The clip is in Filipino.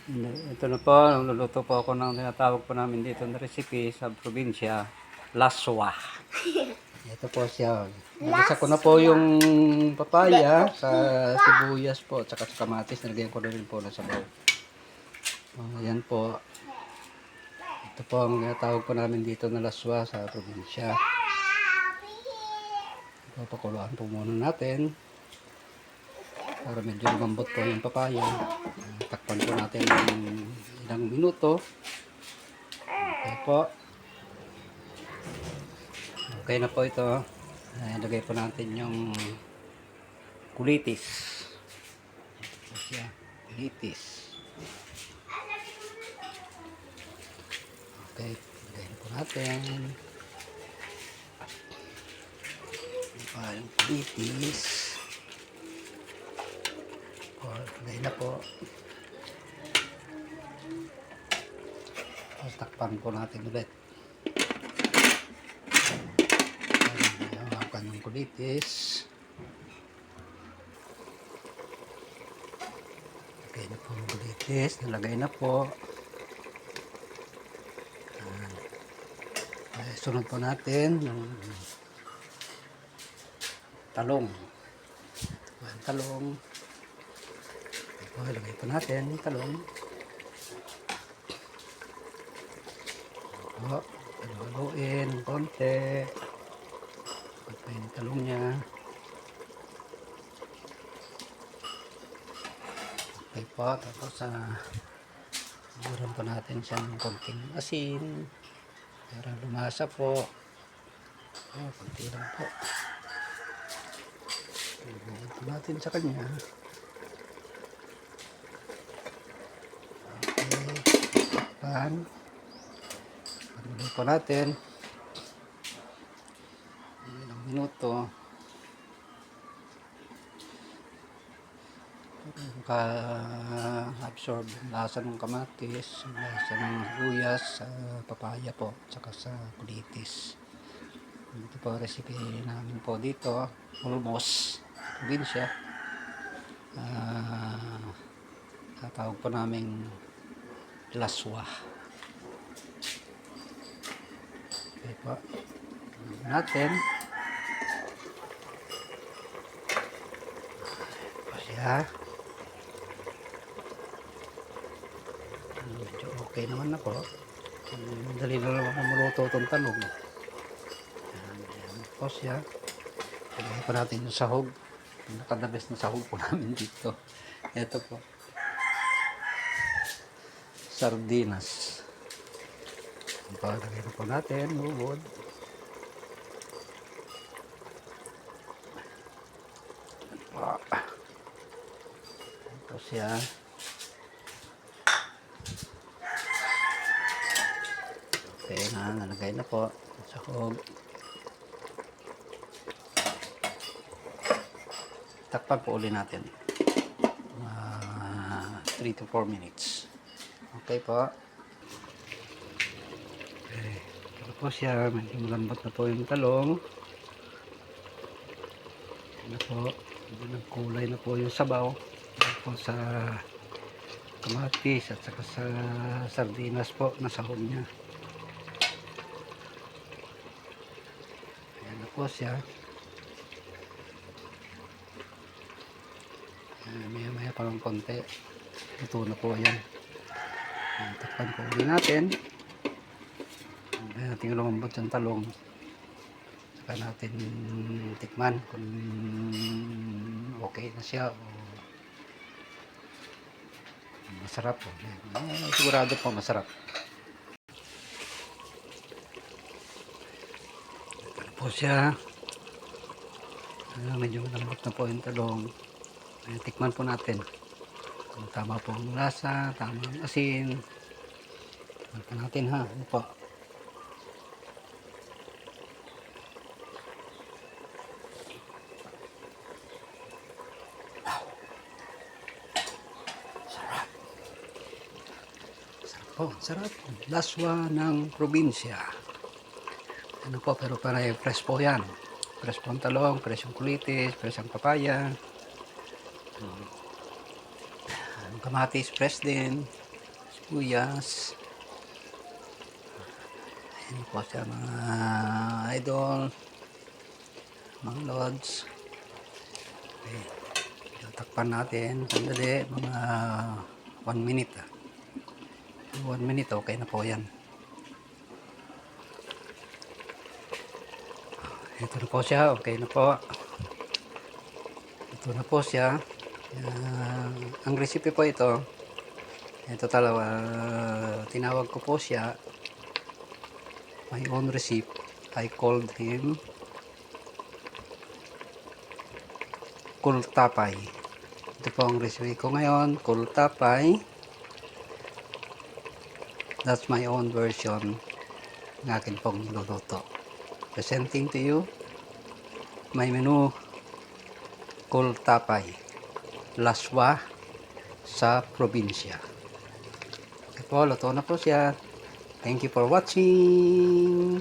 Ito na po, nagluluto po ako ng tinatawag po namin dito na recipe sa probinsya, laswa. Ito po siya. Nagisa ko na po yung papaya sa sibuyas po, at saka sa kamatis. Nalagyan ko na rin po ng sabaw. Ayan po. Ito po ang tinatawag po namin dito na laswa sa probinsya. Papakuluan po muna natin para medyo lumambot po yung papaya. Takpan po natin ng ilang minuto. Okay po. Okay na po ito. Ilagay po natin yung kulitis. Kulitis. Okay. Ilagay po natin. Yung kulitis. Ilagay na po. Takpan po natin ulit. Hawakan yung kulitis. Lagay na po yung kulitis. Nalagay na po. Sunod po natin yung talong. Talong. Lagay po natin yung talong. Haluin ng konti. Pagpa yung talong niya. Okay po. Tapos buran po natin siya ng konting asin para lumasa po. Konti lang po. Buran po natin sa kanya. Okay. Takpan. Pagulay po natin ilang minuto maka-absorb yung lasa ng kamatis, yung lasa ng sibuyas sa papaya po, tsaka sa kulitis. Ito po recipe namin po dito, almost probinsya. Tatawag po namin laswa. Okay po. Natin. Ito siya. Medyo okay naman na po. Madali na naman maluto itong talong. Ayan po siya. Pagkain pa natin yung sahog. Nakadabes na sahog po namin dito. Ito po. Sardinas. Pagkain po natin. Lubod. Ito siya. Okay na, nalagay na po sa sahog. Takpan po ulit natin. 3 to 4 minutes. Okay po. Okay. Ito po siya. Medyo malambot na po yung talong. Ito po. Nagkulay na po yung sabaw. Ito po sa kamatis at saka sa sardinas po na sahog niya. Ayan na po siya. Maya pa ng konti. Ito na po yan. Takpan po ulit natin. Ayan natin lumambot yung talong. Saka natin tikman kung okay na siya o masarap po. Sigurado po masarap. Ito po siya. Medyo malambot na po yung talong. Tikman po natin kung tama po ang lasa, tama ang asin. Tikman po natin ha. Ano po? Sarap. Sarap po. Sarap. Laswa ng probinsya. Ano po, pero para fresh po yan. Fresh po ang talong, fresh ang kulitis, fresh ang papaya. Kamatis, fresh din. sibuyas. Ayan po siya mga idol, mga lods. Okay. Takpan natin. Sandali, mga 1 minute. 1 minute, okay na po yan. Ito na po siya, okay na po. Ito na po siya. Ang recipe po ito, tinawag ko po siya, my own recipe. I called him kultapay. Ito po ang recipe ko ngayon, kultapay. That's my own version ng akin pong niluluto. Presenting to you my menu, kultapay, laswa sa probinsya. Okay po, luto na po siya. Thank you for watching.